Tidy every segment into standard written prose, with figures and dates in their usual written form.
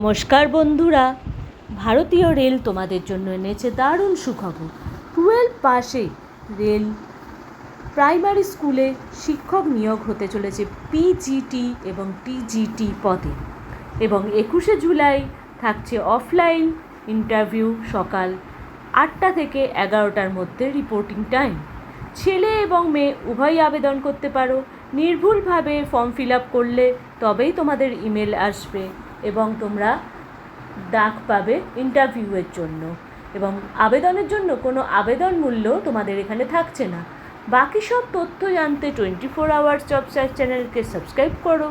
নমস্কার বন্ধুরা, ভারতীয় রেল তোমাদের জন্য এনেছে দারুণ সুখবর। 12 পাশে রেল প্রাইমারি স্কুলে শিক্ষক নিয়োগ হতে চলেছে পিজিটি এবং টিজিটি পদে, এবং 21শে জুলাই থাকছে অফলাইন ইন্টারভিউ সকাল 8টা থেকে 11টার মধ্যে রিপোর্টিং টাইম। ছেলে এবং মেয়ে উভয়ই আবেদন করতে পারো। নির্ভুলভাবে ফর্ম ফিল আপ করলে তবেই তোমাদের ইমেল আসবে এবং তোমরা ডাক পাবে ইন্টারভিউয়ের জন্য। এবং আবেদনের জন্য কোনো আবেদন মূল্য তোমাদের এখানে থাকছে না। বাকি সব তথ্য জানতে 24 আওয়ার্স জব সার্চ চ্যানেলকে সাবস্ক্রাইব করো,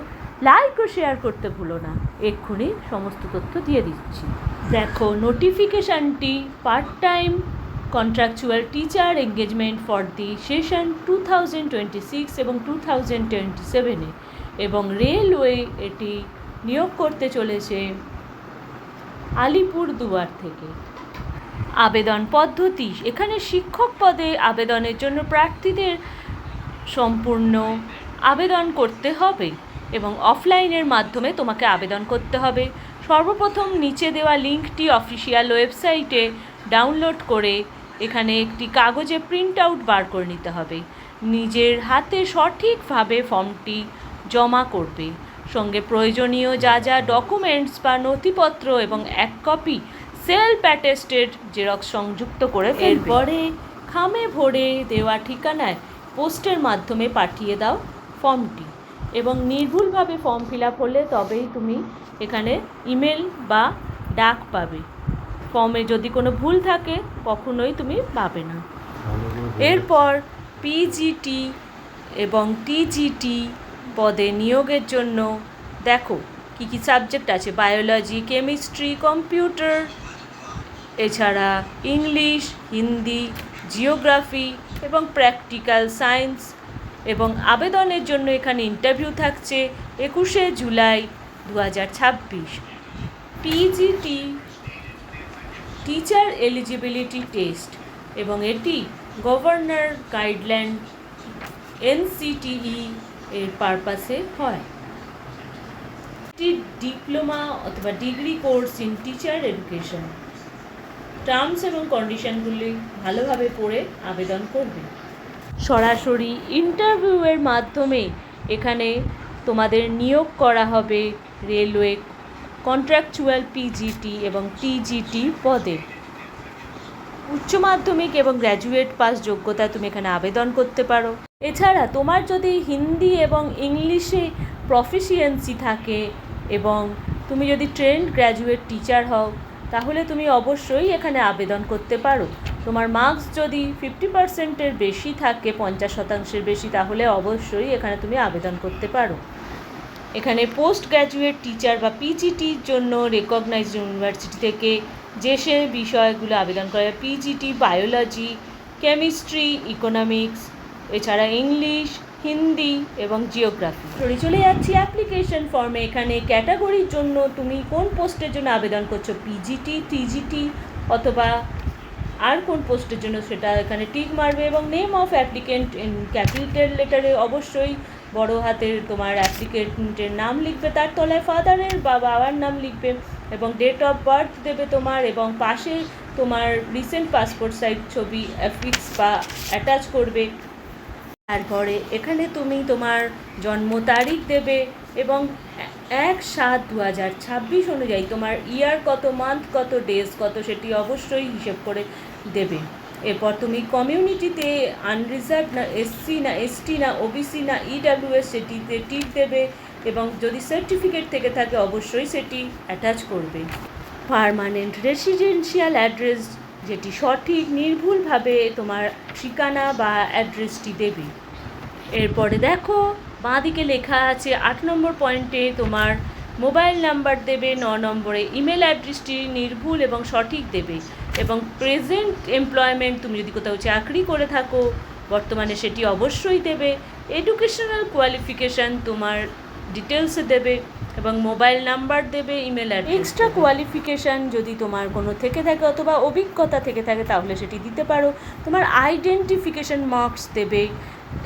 লাইক ও শেয়ার করতে ভুলো না। এক্ষুনি সমস্ত তথ্য দিয়ে দিচ্ছি। দেখো, নোটিফিকেশানটি part time contractual teacher engagement for the session 2026 এবং 2027-এ, এবং রেলওয়ে এটি নিয়োগ করতে চলেছে আলিপুরদুয়ার থেকে। আবেদন পদ্ধতি: এখানে শিক্ষক পদে আবেদনের জন্য প্রার্থীদের সম্পূর্ণ আবেদন করতে হবে এবং অফলাইনের মাধ্যমে তোমাকে আবেদন করতে হবে। সর্বপ্রথম নিচে দেওয়া লিঙ্কটি অফিসিয়াল ওয়েবসাইটে ডাউনলোড করে এখানে একটি কাগজে প্রিন্ট আউট বার করে নিতে হবে। নিজের হাতে সঠিকভাবে ফর্মটি জমা করবে। সঙ্গে প্রয়োজনীয় যা যা ডকুমেন্টস বা নথিপত্র এবং 1 কপি সেলফ অ্যাটেস্টেড জেরক্স সংযুক্ত করে এরপরে খামে ভরে দেওয়া ঠিকানায় পোস্টের মাধ্যমে পাঠিয়ে দাও ফর্মটি, এবং নির্ভুলভাবে ফর্ম ফিল আপ হলে তবেই তুমি এখানে ইমেল বা ডাক পাবে। ফর্মে যদি কোনো ভুল থাকে কখনোই তুমি পাবে না। এরপর পিজিটি এবং টিজিটি পদে নিয়োগের জন্য দেখো কী কী সাবজেক্ট আছে: বায়োলজি, কেমিস্ট্রি, কম্পিউটার, এছাড়া ইংলিশ, হিন্দি, জিওগ্রাফি এবং প্র্যাকটিক্যাল সায়েন্স। এবং আবেদনের জন্য এখানে ইন্টারভিউ থাকছে 21শে July 2026। PGT teacher eligibility test, এবং এটি গভর্নর গাইডলাইন NCTE এর পারপাসে হয়। এটি ডিপ্লোমা অথবা degree course in teacher education. Terms এবং কন্ডিশনগুলি ভালোভাবে পড়ে আবেদন করবে। সরাসরি ইন্টারভিউয়ের মাধ্যমে এখানে তোমাদের নিয়োগ করা হবে রেলওয়ে কন্ট্রাকচুয়াল পিজিটি এবং টিজিটি পদে। উচ্চ মাধ্যমিক এবং গ্র্যাজুয়েট পাস যোগ্যতায় তুমি এখানে আবেদন করতে পারো। এছাড়া তোমার যদি হিন্দি এবং ইংলিশে প্রফিসিয়েন্সি থাকে এবং তুমি যদি ট্রেন্ড গ্র্যাজুয়েট টিচার হও, তাহলে তুমি অবশ্যই এখানে আবেদন করতে পারো। তোমার মার্কস যদি 50%-এর বেশি থাকে, 50% বেশি, তাহলে অবশ্যই এখানে তুমি আবেদন করতে পারো। এখানে পোস্ট গ্র্যাজুয়েট টিচার বা পিজিটির জন্য রেকগনাইজড ইউনিভার্সিটি থেকে যে সে বিষয়গুলো আবেদন করে: পিজিটি বায়োলজি, কেমিস্ট্রি, ইকোনমিক্স, এছাড়া ইংলিশ, হিন্দি এবং জিওগ্রাফি। চলে যাচ্ছি অ্যাপ্লিকেশন ফর্মে। এখানে ক্যাটাগরির জন্য তুমি কোন পোস্টের জন্য আবেদন করছো, পিজিটি, টিজিটি অথবা আর কোন পোস্টের জন্য, সেটা এখানে টিক মারবে এবং name of applicant in capital লেটারে অবশ্যই বড় হাতের তোমার অ্যাপ্লিকেন্টের নাম লিখবে, তার তলায় ফাদারের বা বাবার নাম লিখবে এবং ডেট অফ বার্থ দেবে তোমার, এবং পাশে তোমার রিসেন্ট পাসপোর্ট সাইজ ছবি অ্যাফিক্স বা অ্যাটাচ করবে। তারপরে এখানে তুমি তোমার জন্ম তারিখ দেবে এবং 1/7/2026 অনুযায়ী তোমার ইয়ার কত, মান্থ কত, ডেজ কত, সেটি অবশ্যই হিসেব করে দেবে। এরপর তুমি কমিউনিটিতে আনরিজার্ভ না এসসি না এসটি না ওবিসি না ইডাব্লিউএস সেটিতে টিক দেবে, এবং যদি সার্টিফিকেট থেকে থাকে অবশ্যই সেটি অ্যাটাচ করবে। পার্মানেন্ট রেসিডেন্সিয়াল অ্যাড্রেস, যেটি সঠিক নির্ভুলভাবে তোমার ঠিকানা বা অ্যাড্রেসটি দেবে। এরপরে দেখো বাঁদিকে লেখা আছে 8 নম্বর পয়েন্টে তোমার মোবাইল নাম্বার দেবে, 9 নম্বরে ইমেল অ্যাড্রেসটি নির্ভুল এবং সঠিক দেবে, এবং প্রেজেন্ট এমপ্লয়মেন্ট, তুমি যদি কোথাও চাকরি করে থাকো বর্তমানে, সেটি অবশ্যই দেবে। এডুকেশনাল কোয়ালিফিকেশান তোমার ডিটেলসে দেবে এবং মোবাইল নাম্বার দেবে, ইমেল অ্যাড্রেস। এক্সট্রা কোয়ালিফিকেশান যদি তোমার কোনো থেকে থাকে অথবা অভিজ্ঞতা থেকে থাকে তাহলে সেটি দিতে পারো। তোমার আইডেন্টিফিকেশান মার্কস দেবে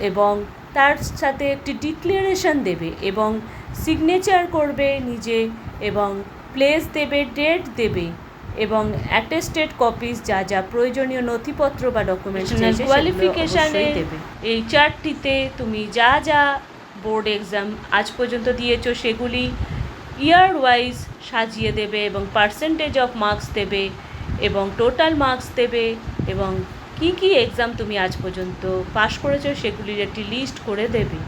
এবং তার সাথে একটি ডিক্লারেশন দেবে এবং সিগনেচার করবে নিজে, এবং প্লেস দেবে, ডেট দেবে এবং অ্যাটেস্টেড কপিস যা যা প্রয়োজনীয় নথিপত্র বা ডকুমেন্টস কোয়ালিফিকেশানে দেবে। এই চার্টটিতে তুমি যা যা বোর্ড এক্সাম আজ পর্যন্ত দিয়েছো সেগুলি ইয়ার ওয়াইজ সাজিয়ে দেবে এবং পার্সেন্টেজ অফ মার্কস দেবে এবং টোটাল মার্কস দেবে এবং কি কি এক্সাম তুমি আজ পর্যন্ত পাশ করেছো সেগুলির একটি লিস্ট করে দেবে।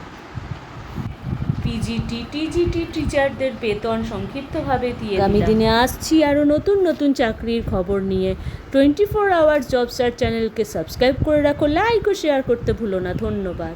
পিজিটি টিজিটি টিচারদের বেতন সংক্ষিপ্তভাবে দিয়ে আগামী দিনে আসছি আরও নতুন নতুন চাকরির খবর নিয়ে। 24 আওয়ার্স জব সার্চ চ্যানেলকে সাবস্ক্রাইব করে রাখো, লাইক ও শেয়ার করতে ভুলো না। ধন্যবাদ।